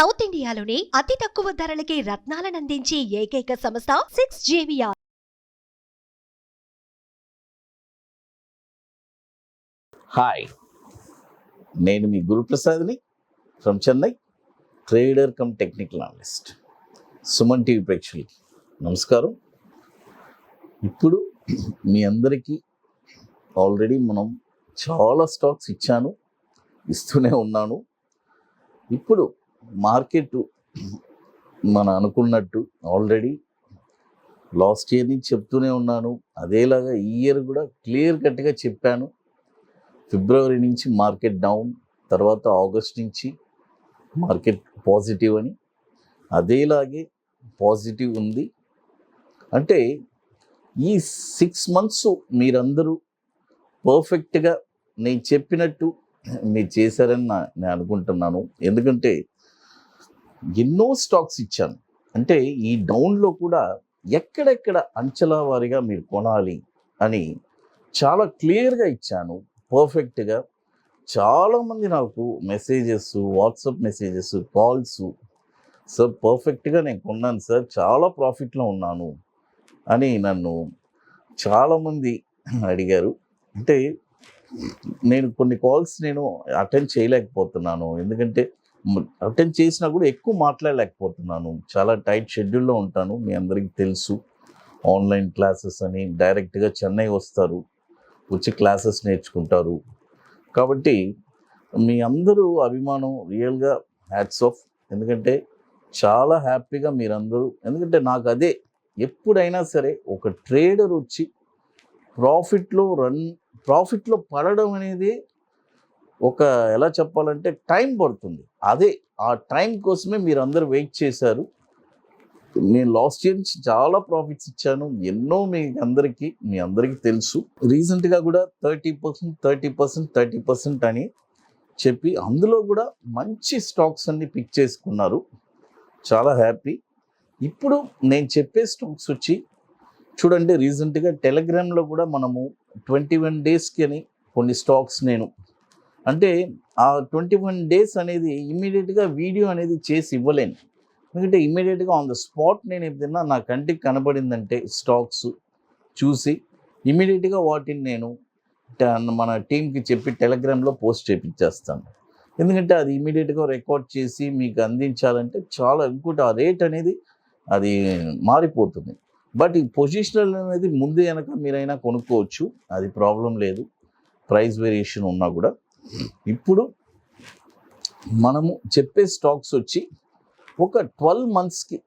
South ఇండియాలోనే అతి తక్కువ ధరలకి రత్నాలనందించే ఏకైక సంస్థ 6JVR. హాయ్, నేను మీ గురుప్రసాద్ని from Chennai, trader cum technical analyst. Suman TV ప్రేక్షకులకి నమస్కారం. ఇప్పుడు మీ అందరికీ ఆల్రెడీ మనం చాలా స్టాక్స్ ఇస్తూనే ఉన్నాను. ఇప్పుడు మార్కెట్ మన అనుకున్నట్టు ఆల్రెడీ లాస్ట్ ఇయర్ నుంచి చెప్తూనే ఉన్నాను. అదేలాగా ఈ ఇయర్ కూడా క్లియర్ కట్గా చెప్పాను. ఫిబ్రవరి నుంచి మార్కెట్ డౌన్, తర్వాత ఆగస్ట్ నుంచి మార్కెట్ పాజిటివ్ అని. అదేలాగే పాజిటివ్ ఉంది. అంటే ఈ 6 months మీరందరూ పర్ఫెక్ట్గా నేను చెప్పినట్టు మీరు చేశారని నేను అనుకుంటున్నాను. ఎందుకంటే ఎన్నో స్టాక్స్ ఇచ్చాను. అంటే ఈ డౌన్లో కూడా ఎక్కడెక్కడ అంచనా వారీగా మీరు కొనాలి అని చాలా క్లియర్గా ఇచ్చాను, పర్ఫెక్ట్గా. చాలామంది నాకు messages, WhatsApp messages, calls, sir పర్ఫెక్ట్గా నేను కొన్నాను సార్, చాలా ప్రాఫిట్లో ఉన్నాను అని నన్ను చాలామంది అడిగారు. అంటే నేను కొన్ని కాల్స్ అటెండ్ చేయలేకపోతున్నాను. ఎందుకంటే అటెండ్ చేసినా కూడా ఎక్కువ మాట్లాడలేకపోతున్నాను. చాలా టైట్ షెడ్యూల్లో ఉంటాను. మీ అందరికీ తెలుసు, ఆన్లైన్ క్లాసెస్ అని డైరెక్ట్గా చెన్నై వస్తారు, వచ్చి క్లాసెస్ నేర్చుకుంటారు. కాబట్టి మీ అందరూ అభిమానం రియల్గా హ్యాట్స్ ఆఫ్. ఎందుకంటే చాలా హ్యాపీగా మీరందరూ, ఎందుకంటే నాకు అదే ఎప్పుడైనా సరే ఒక ట్రేడర్ వచ్చి ప్రాఫిట్లో పడడం అనేది ఒక ఎలా చెప్పాలంటే టైం పడుతుంది. అదే ఆ టైం కోసమే మీరందరూ వెయిట్ చేశారు. నేను లాస్ట్ ఇయర్ నుంచి చాలా ప్రాఫిట్స్ ఇచ్చాను, ఎన్నో మీ అందరికీ తెలుసు. రీసెంట్గా కూడా 30% అని చెప్పి అందులో కూడా మంచి స్టాక్స్ అన్ని పిక్ చేసుకున్నారు. చాలా హ్యాపీ. ఇప్పుడు నేను చెప్పే స్టాక్స్ వచ్చి చూడండి, రీసెంట్గా టెలిగ్రామ్లో కూడా మనము 21 daysకి అని కొన్ని స్టాక్స్ అంటే ఆ 21 days అనేది ఇమ్మీడియట్గా వీడియో అనేది చేసి ఇవ్వలేను. ఎందుకంటే ఇమ్మీడియట్గా ఆన్ ద స్పాట్ నేను ఏదైనా నా కంటికి కనబడిందంటే స్టాక్స్ చూసి ఇమ్మీడియట్గా వాటిని మన టీంకి చెప్పి టెలిగ్రామ్లో పోస్ట్ చేయించేస్తాను. ఎందుకంటే అది ఇమ్మీడియట్గా రికార్డ్ చేసి మీకు అందించాలంటే చాలా ఇంకోటి ఆ రేట్ అనేది అది మారిపోతుంది. బట్ ఈ పొజిషనల్ అనేది ముందు వెనక మీరైనా కొనుక్కోవచ్చు, అది ప్రాబ్లం లేదు, ప్రైస్ వేరియేషన్ ఉన్నా కూడా. ఇప్పుడు మనము చెప్పే స్టాక్స్ వచ్చి ఒక 12 monthsకి,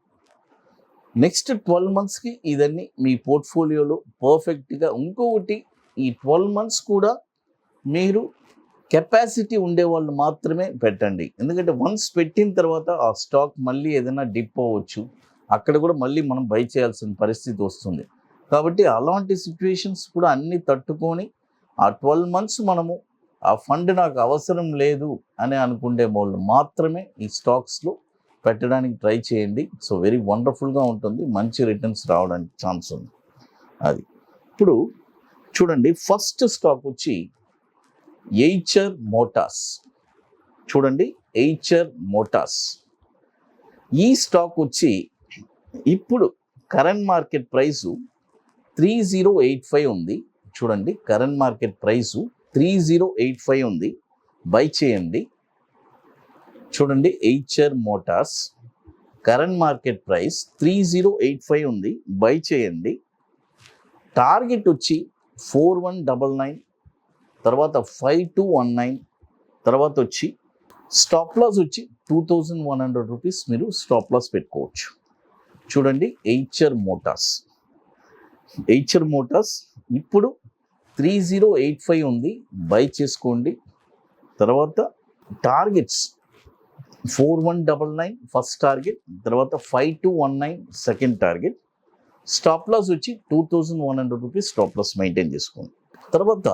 నెక్స్ట్ 12 monthsకి ఇదన్నీ మీ పోర్ట్ఫోలియోలో పర్ఫెక్ట్గా. ఇంకొకటి, ఈ 12 months కూడా మీరు కెపాసిటీ ఉండేవాళ్ళు మాత్రమే పెట్టండి. ఎందుకంటే వన్స్ పెట్టిన తర్వాత ఆ స్టాక్ మళ్ళీ ఏదైనా డిప్ అవ్వచ్చు, అక్కడ కూడా మళ్ళీ మనం బై చేయాల్సిన పరిస్థితి వస్తుంది. కాబట్టి అలాంటి సిచ్యువేషన్స్ కూడా అన్నీ తట్టుకొని ఆ 12 months మనము ఆ ఫండ్ నాకు అవసరం లేదు అని అనుకునే వాళ్ళు మాత్రమే ఈ స్టాక్స్లో పెట్టడానికి ట్రై చేయండి. సో వెరీ వండర్ఫుల్గా ఉంటుంది, మంచి రిటర్న్స్ రావడానికి ఛాన్స్ ఉంది. అది ఇప్పుడు చూడండి, ఫస్ట్ స్టాక్ వచ్చి ఎయిచర్ మోటార్స్. చూడండి, ఎయిచర్ మోటార్స్ ఈ స్టాక్ వచ్చి ఇప్పుడు కరెంట్ మార్కెట్ ప్రైసు 3085 ఉంది. చూడండి, కరెంట్ మార్కెట్ ప్రైసు 3085 ఉంది, బై చేయండి. చూడండి, Eicher Motors current market price 3085 ఉంది, బై చేయండి. టార్గెట్ వచ్చి 4199, తర్వాత 5219, తర్వాత వచ్చి స్టాప్ లాస్ వచ్చి 2100 రూపీస్ మీరు స్టాప్ లాస్ పెట్టుకోవచ్చు. చూడండి, ఎయిచర్ మోటార్స్ ఇప్పుడు 3085 ఉంది, బై చేసుకోండి. తర్వాత టార్గెట్స్ 4199 ఫస్ట్ టార్గెట్, తర్వాత 5219 సెకండ్ టార్గెట్. స్టాప్ లాస్ వచ్చి 2100 రూపీస్ స్టాప్ లాస్ మెయింటైన్ చేసుకోండి. తర్వాత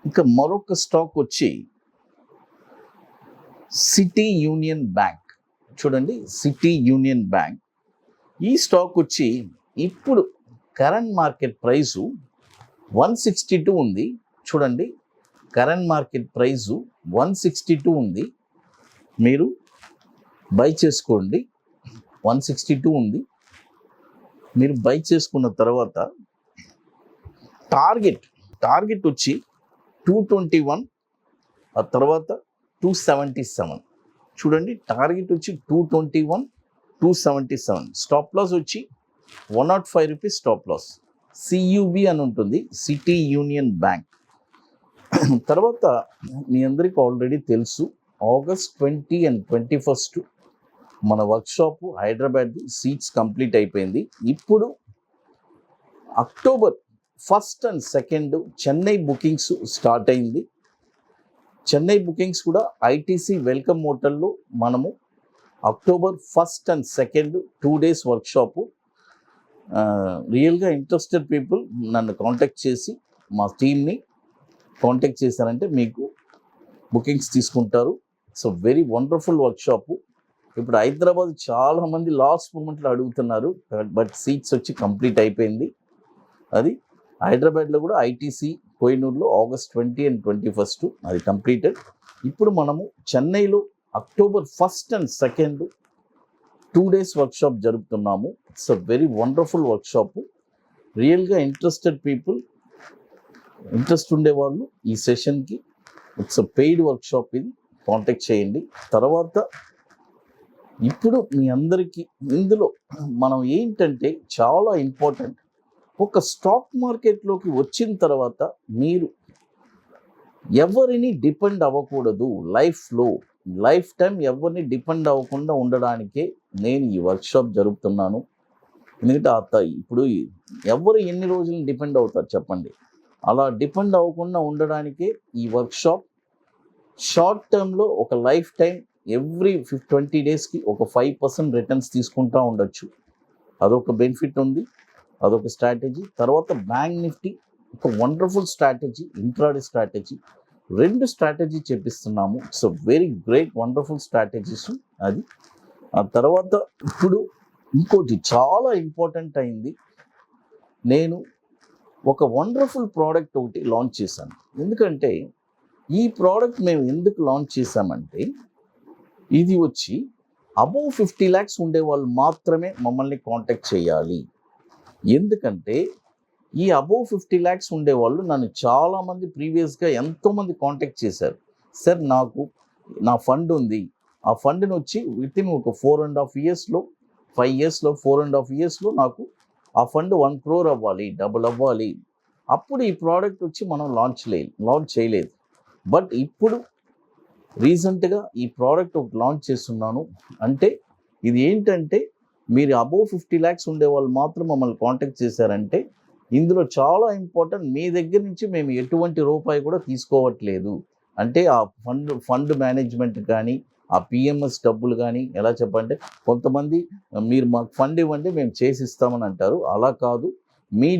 ఇంకా మరొక స్టాక్ వచ్చి సిటీ యూనియన్ బ్యాంక్. చూడండి, సిటీ యూనియన్ బ్యాంక్ ఈ స్టాక్ వచ్చి ఇప్పుడు కరెంట్ మార్కెట్ ప్రైసు 162 ఉంది. చూడండి, కరెంట్ మార్కెట్ ప్రైసు 162 ఉంది. మీరు బై చేసుకోండి. 162 ఉంది. మీరు బై చేసుకున్న తర్వాత టార్గెట్ వచ్చి 221, ఆ తర్వాత 277. చూడండి, టార్గెట్ వచ్చి 221, 277. స్టాప్ లాస్ వచ్చి 105 రూపీస్ స్టాప్ లాస్. సియుబి అని ఉంటుంది, సిటీ యూనియన్ బ్యాంక్. తర్వాత మీ అందరికీ ఆల్రెడీ తెలుసు, August 20 and 21 మన వర్క్షాప్ హైదరాబాద్ సీట్స్ కంప్లీట్ అయిపోయింది. ఇప్పుడు October 1 and 2 Chennai bookings start అయింది. చెన్నై బుకింగ్స్ కూడా ఐటీసీ వెల్కమ్ హోటల్లో మనము October 1 and 2 2 days వర్క్షాపు. రియల్గా ఇంట్రెస్టెడ్ పీపుల్ నన్ను కాంటాక్ట్ చేసి మా టీమ్ని కాంటాక్ట్ చేశారంటే మీకు బుకింగ్స్ తీసుకుంటారు. So very wonderful workshop. ఇప్పుడు హైదరాబాద్ చాలామంది లాస్ట్ మూమెంట్లో అడుగుతున్నారు, బట్ సీట్స్ వచ్చి కంప్లీట్ అయిపోయింది. అది హైదరాబాద్లో కూడా ఐటీసీ కోహినూర్లో August 20 and 21 అది కంప్లీటెడ్. ఇప్పుడు మనము చెన్నైలో October 1 and 2 2 days వర్క్షాప్ జరుపుతున్నాము. It's a very wonderful workshop. రియల్గా ఇంట్రెస్టెడ్ పీపుల్, ఇంట్రెస్ట్ ఉండేవాళ్ళు ఈ సెషన్కి, ఇట్స్ అ పెయిడ్ వర్క్షాప్, ఇది కాంటాక్ట్ చేయండి. తర్వాత ఇప్పుడు మీ అందరికీ ఇందులో మనం ఏంటంటే చాలా ఇంపార్టెంట్, ఒక స్టాక్ మార్కెట్లోకి వచ్చిన తర్వాత మీరు ఎవరిని డిపెండ్ అవ్వకూడదు. లైఫ్ టైం ఎవరిని డిపెండ్ అవ్వకుండా ఉండడానికే నేను ఈ వర్క్షాప్ జరుపుతున్నాను. ఎందుకంటే ఇప్పుడు ఎవరు ఎన్ని రోజులు డిపెండ్ అవుతారు చెప్పండి? అలా డిపెండ్ అవ్వకుండా ఉండడానికే ఈ వర్క్షాప్. షార్ట్ టర్మ్లో ఒక లైఫ్ టైం ఎవ్రీ 20 daysకి ఒక 5% రిటర్న్స్ తీసుకుంటూ ఉండొచ్చు. అదొక బెనిఫిట్ ఉంది, అదొక స్ట్రాటజీ. తర్వాత బ్యాంక్ నిఫ్టీ ఒక wonderful strategy, intraday strategy, 2 strategy చెప్పిస్తున్నాము. It's very great wonderful strategies అది. ఆ తర్వాత ఇప్పుడు ఇంకోటి చాలా ఇంపార్టెంట్ అయింది, నేను ఒక వండర్ఫుల్ ప్రోడక్ట్ ఒకటి లాంచ్ చేశాను. ఎందుకంటే ఈ ప్రోడక్ట్ మేము ఎందుకు లాంచ్ చేశామంటే, ఇది వచ్చి అబోవ్ 50 lakhs ఉండే వాళ్ళు మాత్రమే మమ్మల్ని కాంటాక్ట్ చేయాలి. ఎందుకంటే ఈ అబోవ్ 50 lakhs ఉండేవాళ్ళు నన్ను చాలామంది ప్రీవియస్గా ఎంతోమంది కాంటాక్ట్ చేశారు. సార్ నాకు నా ఫండ్ ఉంది, ఆ ఫండ్ని వచ్చి వితిన్ ఒక 4.5 yearsలో 5 yearsలో 4.5 yearsలో నాకు ఆ ఫండ్ 1 crore అవ్వాలి, డబుల్ అవ్వాలి. అప్పుడు ఈ ప్రోడక్ట్ వచ్చి మనం లాంచ్ చేయలేదు. బట్ ఇప్పుడు రీసెంట్గా ఈ ప్రోడక్ట్ ఒకటి లాంచ్ చేస్తున్నాను. అంటే ఇది ఏంటంటే, మీరు అబోవ్ 50 lakhs ఉండే వాళ్ళు మాత్రం మమ్మల్ని కాంటాక్ట్ చేశారంటే ఇందులో చాలా ఇంపార్టెంట్, మీ దగ్గర నుంచి మేము ఎటువంటి రూపాయి కూడా తీసుకోవట్లేదు. అంటే ఆ ఫండ్ మేనేజ్మెంట్ కానీ, ఆ పిఎంఎస్ డబ్బులు కానీ, ఎలా చెప్పంటే కొంతమంది మీరు మాకు ఫండ్ ఇవ్వండి మేము చేసి ఇస్తామని అంటారు. అలా కాదు, మీ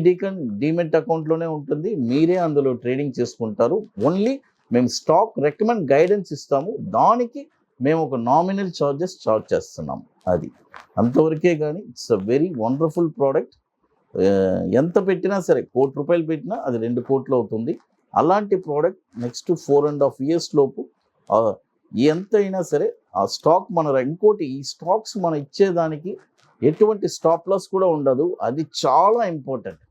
డీమెట్ అకౌంట్లోనే ఉంటుంది, మీరే అందులో ట్రేడింగ్ చేసుకుంటారు. ఓన్లీ మేము స్టాక్ రికమెండ్ గైడెన్స్ ఇస్తాము, దానికి మేము ఒక నామినల్ చార్జ్ చేస్తున్నాము. అది అంతవరకే. కానీ it's a very wonderful product. ఎంత పెట్టినా సరే, ₹1,00,00,000 పెట్టినా అది 2 కోట్లు అవుతుంది. అలాంటి ప్రోడక్ట్ నెక్స్ట్ 4.5 years లోపు ఎంత అయినా సరే ఆ స్టాక్ ఇంకోటి, ఈ స్టాక్స్ మనం ఇచ్చేదానికి ఎటువంటి స్టాప్ లాస్ కూడా ఉండదు. అది చాలా ఇంపార్టెంట్.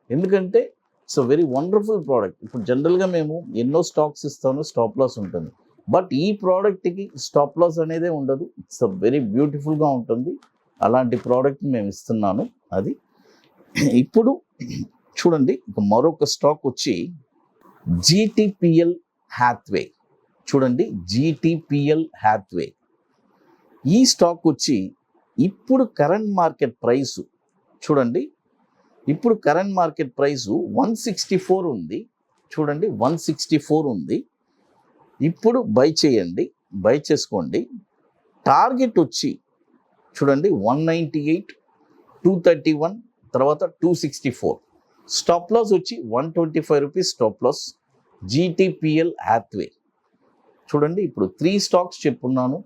ఎందుకంటే it's a very wonderful product. ఇప్పుడు జనరల్గా మేము ఎన్నో స్టాక్స్ ఇస్తాము, స్టాప్ లాస్ ఉంటుంది. బట్ ఈ ప్రోడక్ట్కి స్టాప్ లాస్ అనేదే ఉండదు. ఇట్స్ అ వెరీ బ్యూటిఫుల్గా ఉంటుంది. అలాంటి ప్రోడక్ట్ మేము ఇస్తున్నాను. అది ఇప్పుడు చూడండి, మరొక స్టాక్ వచ్చి జీటీపీఎల్ హ్యాత్వే. చూడండి, జీటీపీఎల్ హ్యాత్వే ఈ స్టాక్ వచ్చి ఇప్పుడు కరెంట్ మార్కెట్ ప్రైస్ చూడండి, ఇప్పుడు కరెంట్ మార్కెట్ ప్రైసు 164 ఉంది. చూడండి, 164 ఉంది. ఇప్పుడు బై చేసుకోండి. టార్గెట్ వచ్చి చూడండి 198, 231, తర్వాత 264. స్టాప్ లాస్ వచ్చి 125 rupees stop loss. GTPL Hathway చూడండి, ఇప్పుడు 3 స్టాక్స్ చెప్పున్నాను.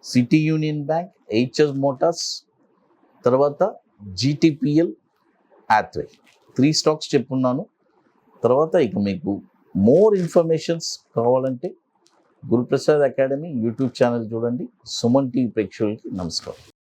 సిటీ యూనియన్ బ్యాంక్, హెచ్ఎస్ మోటార్స్, తర్వాత జీటీపీఎల్ హ్యాత్వే, 3 స్టాక్స్ చెప్పున్నాను. తర్వాత ఇక మీకు మోర్ ఇన్ఫర్మేషన్స్ కావాలంటే గురుప్రసాద్ అకాడమీ యూట్యూబ్ ఛానల్ చూడండి. సుమన్ టీవీ ప్రేక్షకులకి నమస్కారం.